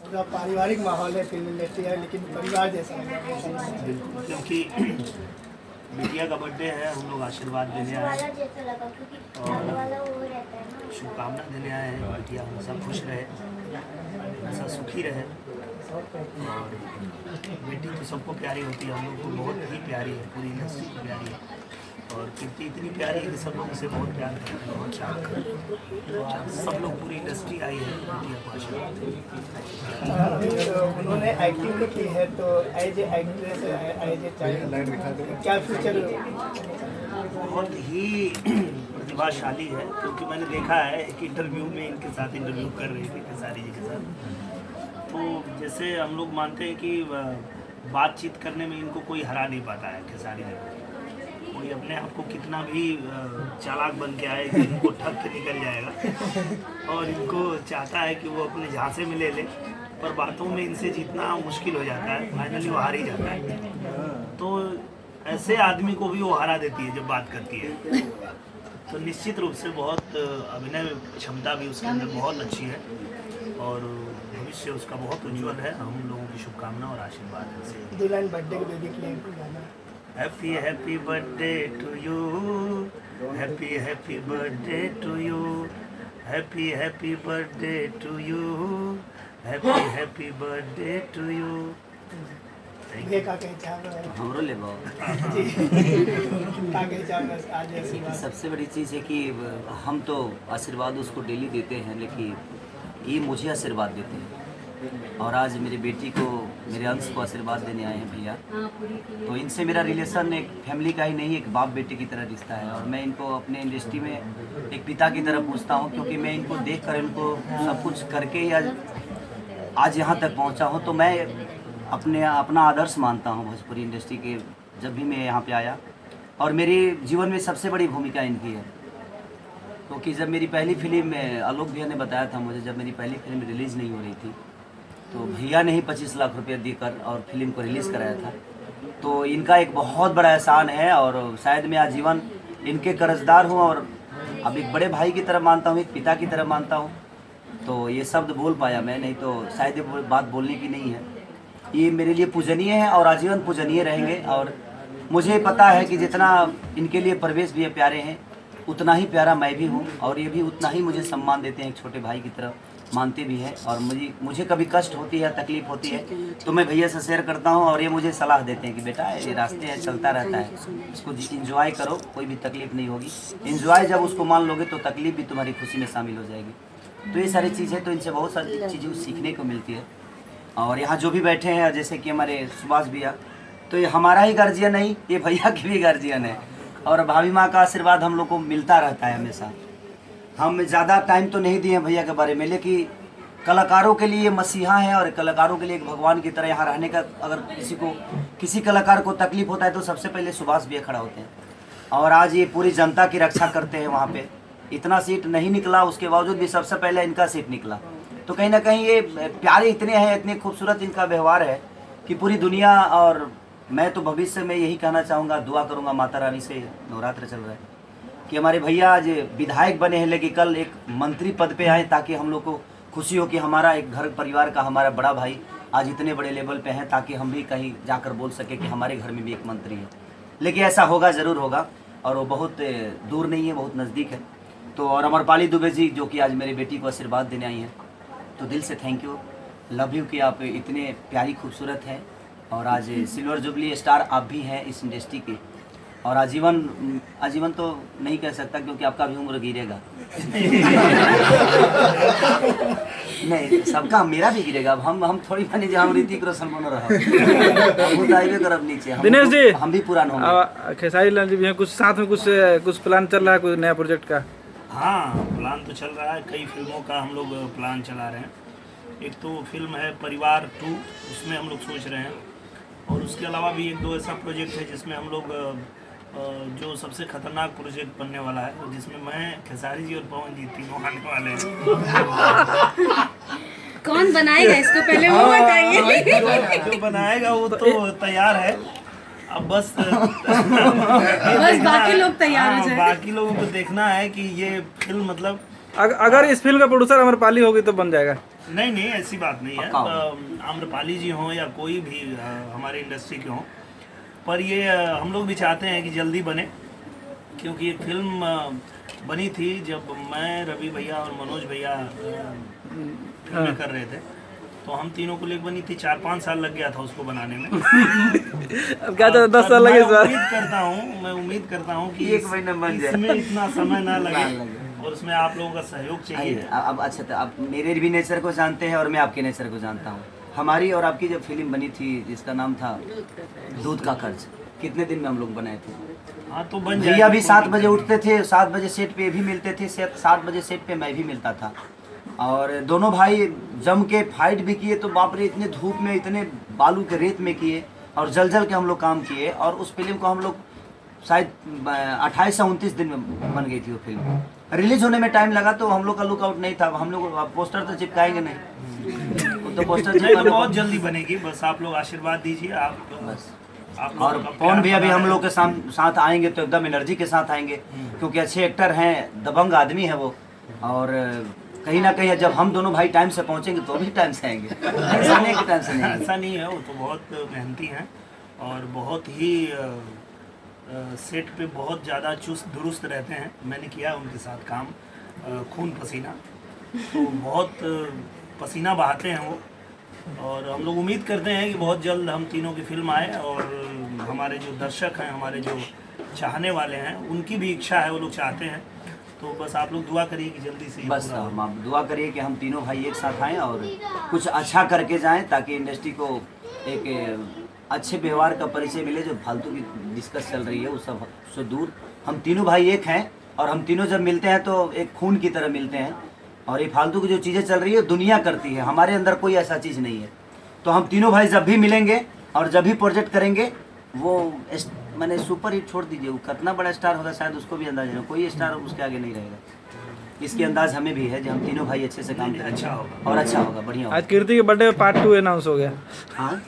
पूरा पारिवारिक माहौल है फिल्म इंडस्ट्री है, लेकिन परिवार जैसा है। बिल्कुल, क्योंकि बिटिया का बर्थडे है, हम लोग आशीर्वाद देने आए हैं और शुभकामना देने आए हैं। बिटिया हमेशा खुश रहे, हमेशा सुखी रहे। और बेटी तो सबको प्यारी होती है, हम लोग को बहुत ही प्यारी है, पूरी इंडस्ट्री को प्यारी है। और कीर्ति इतनी प्यारी है कि सब लोग उसे बहुत प्यार करते हैं, बहुत चाहते हैं। तो आज सब लोग पूरी इंडस्ट्री आई है बिटिया को आशीर्वाद देने। उन्होंने एक्टिंग भी की है, तो as a actress, as a child, क्या फ्यूचर? बहुत ही प्रतिभाशाली है, क्योंकि मैंने देखा है एक इंटरव्यू में इनके साथ इंटरव्यू कर रही थी खेसारी जी के साथ। तो जैसे हम लोग मानते हैं कि बातचीत करने में इनको कोई हरा नहीं पाता है खेसारी जी। कोई अपने आप को कितना भी चालाक बन के आए, इनको ठग के निकल जाएगा और इनको चाहता है कि वो अपने झांसे में ले ले, पर बातों में इनसे जीतना मुश्किल हो जाता है, फाइनली वो हार ही जाता है। तो ऐसे आदमी को भी वो हरा देती है जब बात करती है। तो निश्चित रूप से बहुत अभिनय क्षमता भी उसके अंदर बहुत अच्छी है और भविष्य उसका बहुत उज्जवल है। हम लोगों की शुभकामना और आशीर्वाद है। दुल्हन बर्थडे के बेबी के लिए गाना happy happy birthday to you, happy happy birthday to you, happy happy birthday to you, happy happy birthday to you. हमरो ले सबसे बड़ी चीज़ है कि हम तो आशीर्वाद उसको डेली देते हैं, लेकिन ये मुझे आशीर्वाद देते हैं। और आज मेरी बेटी को, मेरे अंश को आशीर्वाद देने आए हैं भैया। तो इनसे मेरा रिलेशन एक फैमिली का ही नहीं, एक बाप बेटे की तरह रिश्ता है। और मैं इनको अपने इंडस्ट्री में एक पिता की तरह पूछता हूँ, क्योंकि मैं इनको देख कर, इनको सब कुछ करके ही आज यहाँ तक पहुँचा हूँ। तो मैं अपना आदर्श मानता हूँ भोजपुरी इंडस्ट्री के, जब भी मैं यहाँ पे आया। और मेरे जीवन में सबसे बड़ी भूमिका इनकी है, क्योंकि जब मेरी पहली फिल्म में, आलोक भैया ने बताया था मुझे, जब मेरी पहली फिल्म रिलीज़ नहीं हो रही थी, तो भैया ने ही 25 लाख रुपये देकर और फिल्म को रिलीज़ कराया था। तो इनका एक बहुत बड़ा एहसान है और शायद मैं आजीवन इनके कर्जदार हूँ। और अब एक बड़े भाई की तरह मानता हूँ, एक पिता की तरह मानता हूँ। तो ये शब्द बोल पाया मैं, नहीं तो शायद ये बात बोलने की नहीं है। ये मेरे लिए पूजनीय है और आजीवन पूजनीय रहेंगे। और मुझे पता है कि जितना इनके लिए परवेश भी प्यारे हैं, उतना ही प्यारा मैं भी हूँ। और ये भी उतना ही मुझे सम्मान देते हैं, एक छोटे भाई की तरह मानते भी हैं। और मुझे कभी कष्ट होती है, तकलीफ होती है, तो मैं भैया से शेयर करता हूँ और ये मुझे सलाह देते हैं कि बेटा ये रास्ते है, चलता रहता है, इसको इंजॉय करो, कोई भी तकलीफ नहीं होगी। इंजॉय जब उसको मान लोगे तो तकलीफ भी तुम्हारी खुशी में शामिल हो जाएगी। तो ये सारी चीज़ें, तो इनसे बहुत सारी चीज़ें सीखने को मिलती है। और यहाँ जो भी बैठे हैं, जैसे कि हमारे सुभाष भैया, तो ये हमारा ही गार्जियन नहीं, ये भैया की भी गार्जियन है। और भाभी माँ का आशीर्वाद हम लोग को मिलता रहता है हमेशा। हम ज़्यादा टाइम तो नहीं दिए भैया के बारे में, लेकिन कलाकारों के लिए मसीहा है और कलाकारों के लिए एक भगवान की तरह यहाँ रहने का। अगर किसी कलाकार को तकलीफ होता है तो सबसे पहले सुभाष भैया खड़ा होते हैं। और आज ये पूरी जनता की रक्षा करते हैं। वहाँ पे इतना सीट नहीं निकला, उसके बावजूद भी सबसे पहले इनका सीट निकला। तो कहीं ना कहीं ये प्यारे इतने हैं, इतने खूबसूरत इनका व्यवहार है कि पूरी दुनिया, और मैं तो भविष्य में यही कहना चाहूँगा, दुआ करूँगा माता रानी से, नवरात्र चल रहा है, कि हमारे भैया आज विधायक बने हैं, लेकिन कल एक मंत्री पद पे आए, ताकि हम लोग को खुशी हो कि हमारा एक घर परिवार का हमारा बड़ा भाई आज इतने बड़े लेवल पे हैं, ताकि हम भी कहीं जाकर बोल सके कि हमारे घर में भी एक मंत्री है। लेकिन ऐसा होगा, ज़रूर होगा, और वो बहुत दूर नहीं है, बहुत नज़दीक है। तो और अमरपाली दुबे जी, जो कि आज मेरी बेटी को आशीर्वाद देने आई हैं, तो दिल से थैंक यू, लव यू कि आप इतने प्यारी खूबसूरत हैं। और आज सिल्वर जुबली स्टार आप भी हैं इस इंडस्ट्री के। और आजीवन तो नहीं कह सकता, क्योंकि आपका भी उम्र गिरेगा। नहीं, सबका, मेरा भी गिरेगा। अब हम थोड़ी बने जो हम ऋतिक रोशन बन रहा है करब नीचे। दिनेश जी, हम भी पुरान होंगे। खेसारी लाल जी भी हैं, कुछ साथ में कुछ प्लान चल रहा है, कोई नया प्रोजेक्ट का? हाँ, प्लान तो चल रहा है, कई फिल्मों का हम लोग प्लान चला रहे हैं। एक तो फिल्म है परिवार 2, उसमें हम लोग सोच रहे हैं। और उसके अलावा भी 1-2 ऐसा प्रोजेक्ट है जिसमें हम लोग, जो सबसे खतरनाक प्रोजेक्ट बनने वाला है, जिसमें मैं, खेसारी जी और पवन जी तीनों आने वाले हैं। कौन बनाएगा इसको, पहले वो बताइए। जो बनाएगा वो तो तैयार है, अब बस बाकी लोग तैयार हो जाए। बाकी लोगों को देखना है कि ये फिल्म मतलब अगर इस फिल्म का प्रोड्यूसर अमरपाली होगी तो बन जाएगा। नहीं नहीं, ऐसी बात नहीं है। पक्का होगा। आम्रपाली जी हों या कोई भी हमारे इंडस्ट्री के हों, पर ये हम लोग भी चाहते हैं कि जल्दी बने, क्योंकि एक फिल्म बनी थी जब मैं, रवि भैया और मनोज भैया फिल्में कर रहे थे, तो हम तीनों को लेकर बनी थी। 4-5 साल लग गया था उसको बनाने में। अब क्या तो 10 साल लगे इस बार। मैं उम्मीद करता हूँ कि एक महीने में बन जाए। इसमें इतना समय ना लगे और उसमें आप लोगों का सहयोग चाहिए। अब अच्छा, तो आप मेरे भी नेचर को जानते हैं और मैं आपके नेचर को जानता हूँ। हमारी और आपकी जब फिल्म बनी थी जिसका नाम था दूध का कर्ज, कितने दिन में हम लोग बनाए थे। हाँ तो बन भैया जाएगा। भी 7 बजे उठते थे, 7 बजे सेट पे भी मिलते थे, 7 बजे सेट पे मैं भी मिलता था। और दोनों भाई जम के फाइट भी किए, तो बाप रे इतने धूप में, इतने बालू के रेत में किए और जल जल के हम लोग काम किए। और उस फिल्म को हम लोग शायद 28 से 29 दिन में बन गई थी वो फिल्म। रिलीज होने में टाइम लगा, तो हम लोग का लुकआउट नहीं था। हम लोग पोस्टर तो चिपकाएंगे नहीं, वो तो पोस्टर नहीं, तो चिपकाने बहुत जल्दी बनेगी, बस आप लोग आशीर्वाद दीजिए। बस। आप लोगों और का पवन प्यार भैया भी बना हम रहे। लोग के साथ आएंगे तो एकदम एनर्जी के साथ आएंगे, क्योंकि अच्छे एक्टर हैं, दबंग आदमी है वो। और कहीं ना कहीं जब हम दोनों भाई टाइम से पहुंचेंगे तो भी टाइम से आएंगे, ऐसा नहीं कि टाइम से नहीं आएंगे। ऐसा नहीं है, वो तो बहुत मेहनती हैं और बहुत ही सेट पे बहुत ज़्यादा चुस्त दुरुस्त रहते हैं। मैंने किया उनके साथ काम, खून पसीना, तो बहुत पसीना बहाते हैं वो। और हम लोग उम्मीद करते हैं कि बहुत जल्द हम तीनों की फिल्म आए और हमारे जो दर्शक हैं, हमारे जो चाहने वाले हैं, उनकी भी इच्छा है, वो लोग चाहते हैं। तो बस आप लोग दुआ करिए कि जल्दी से ये बस पूरा हो। हम आप दुआ करिए कि हम तीनों भाई एक साथ आएँ और कुछ अच्छा करके जाएं, ताकि इंडस्ट्री को एक अच्छे व्यवहार का परिचय मिले। जो फालतू की डिस्कस चल रही है वो सब से दूर। हम तीनों भाई एक हैं और हम तीनों जब मिलते हैं तो एक खून की तरह मिलते हैं। और ये फालतू की जो चीज़ें चल रही है दुनिया करती है, हमारे अंदर कोई ऐसा चीज़ नहीं है। तो हम तीनों भाई जब भी मिलेंगे और जब भी प्रोजेक्ट करेंगे, वो मैंने सुपर हिट छोड़ दीजिए, वो कितना बड़ा स्टार होगा शायद उसको भी अंदाजा नहीं, कोई स्टार उसके आगे नहीं रहेगा। इसकी अंदाज हमें भी है, जो हम तीनों भाई अच्छे से काम करेंगे अच्छा होगा और अच्छा होगा, बढ़िया होगा। आज कीर्ति के बर्थडे में पार्ट 2 अनाउंस हो गया। हाँ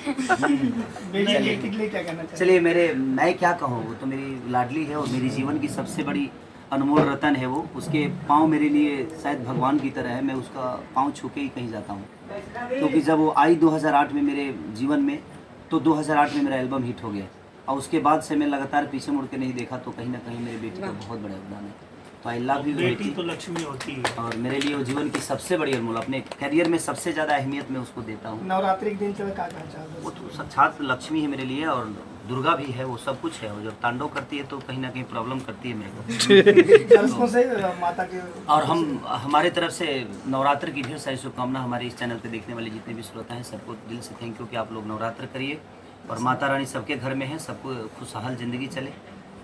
बेटी के लिए क्या कहना चाहिए? चलिए, मैं क्या कहूँ, वो तो मेरी लाडली है और मेरी जीवन की सबसे बड़ी अनमोल रतन है वो। उसके पाँव मेरे लिए शायद भगवान की तरह है। मैं उसका पाँव छू के ही कहीं जाता हूँ, क्योंकि जब वो आई 2008 में मेरे जीवन में, तो 2008 में मेरा एल्बम हिट हो गया और उसके बाद से मैं लगातार पीछे मुड़ के नहीं देखा। तो कहीं ना कहीं मेरी बेटी का बहुत बड़ा योगदान है। तो आई लव यू बेटी बेटी। तो लक्ष्मी होती है। और मेरे लिए वो जीवन की सबसे बड़ी अनमोल, अपने करियर में सबसे ज़्यादा अहमियत मैं उसको देता हूँ। नवरात्रि के दिन चलो क्या कहना चाहते वो तो साक्षात लक्ष्मी है मेरे लिए, और दुर्गा भी है, वो सब कुछ है। वो जब तांडव करती है तो कहीं ना कहीं प्रॉब्लम करती है मेरे को। दर्शकों से माता के और हम हमारे तरफ से नवरात्र की ढेर सारी शुभकामना हमारे इस चैनल पे देखने वाले जितने भी श्रोता हैं, सबको दिल से थैंक यू कि आप लोग नवरात्र करिए और माता रानी सबके घर में है, सबको खुशहाल ज़िंदगी चले।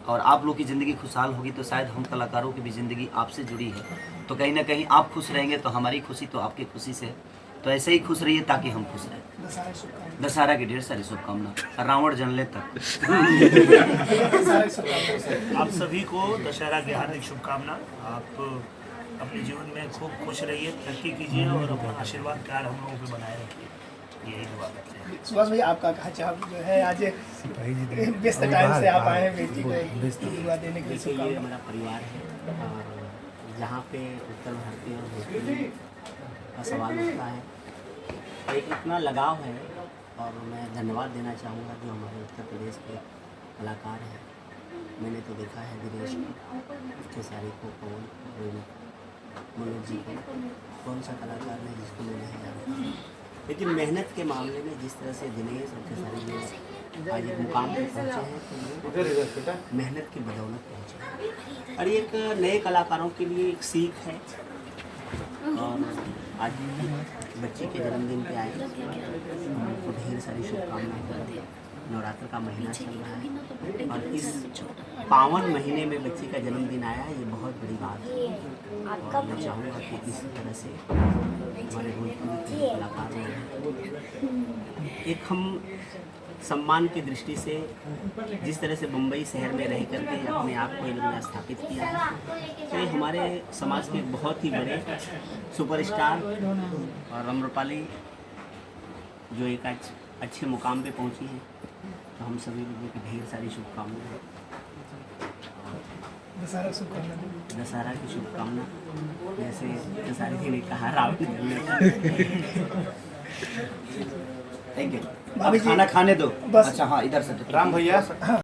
और आप लोग की ज़िंदगी खुशहाल होगी तो शायद हम कलाकारों की भी ज़िंदगी आपसे जुड़ी है, तो कहीं ना कहीं आप खुश रहेंगे तो हमारी खुशी तो आपकी खुशी से है। तो ऐसे ही खुश रहिए ताकि हम खुश रहें। दशहरा शुभकामनाएं। दशहरा की ढेर सारी शुभकामना, रावण जलने तक। दशहरा शुभकामनाएं। आप सभी को दशहरा की हार्दिक शुभकामना। आप अपने जीवन में खूब खुश रहिए, तरक्की कीजिए और अपना आशीर्वाद प्यार हम लोगों पे बनाए रखिए, यही दुआ करते हैं। सुभाष भाई, आपका कहा जो है आज व्यस्त टाइम से आप आए हैं बेटी को दुआ देने के लिए। देखिए, ये हमारा परिवार है और जहाँ पे उत्तर भारतीय और भोजपुरी का सवाल उठता है, एक इतना लगाव है। और मैं धन्यवाद देना चाहूँगा जो हमारे उत्तर प्रदेश के कलाकार हैं। मैंने तो देखा है दिनेश को, खेसारी को, पवन, रवि, मनोज जी को, कौन सा कलाकार है जिसको मैं नहीं जानता। लेकिन मेहनत के मामले में जिस तरह से दिनेश और खेसारी जी आज एक मुकाम पर पहुँचे हैं, तो ये मेहनत की बदौलत पहुँचे हैं। और ये एक नए कलाकारों के लिए एक सीख है। और आज बच्चे के जन्मदिन पे आए, उनको ढेर सारी शुभकामनाएं। नवरात्र का महीना चल रहा है और इस पावन महीने में बच्चे का जन्मदिन आया है, ये बहुत बड़ी बात है। और मैं चाहूँगा कि इसी तरह से हमारे भोजपुरी के कलाकार हैं, एक हम सम्मान की दृष्टि से जिस तरह से मुंबई शहर में रह करके अपने आप को इन लोगों ने स्थापित किया है, तो ये हमारे समाज के बहुत ही बड़े सुपरस्टार और आम्रपाली जो एक आज अच्छे मुकाम पे पहुंची हैं। तो हम सभी लोगों की ढेर सारी शुभकामनाएं। दशहरा शुभकामना। दशहरा की शुभकामना। जैसे खेसारी जी ने कहा रावण थैंक यू। भाभी जी खाना खाने दो। बस। अच्छा हाँ, इधर से तो राम भैया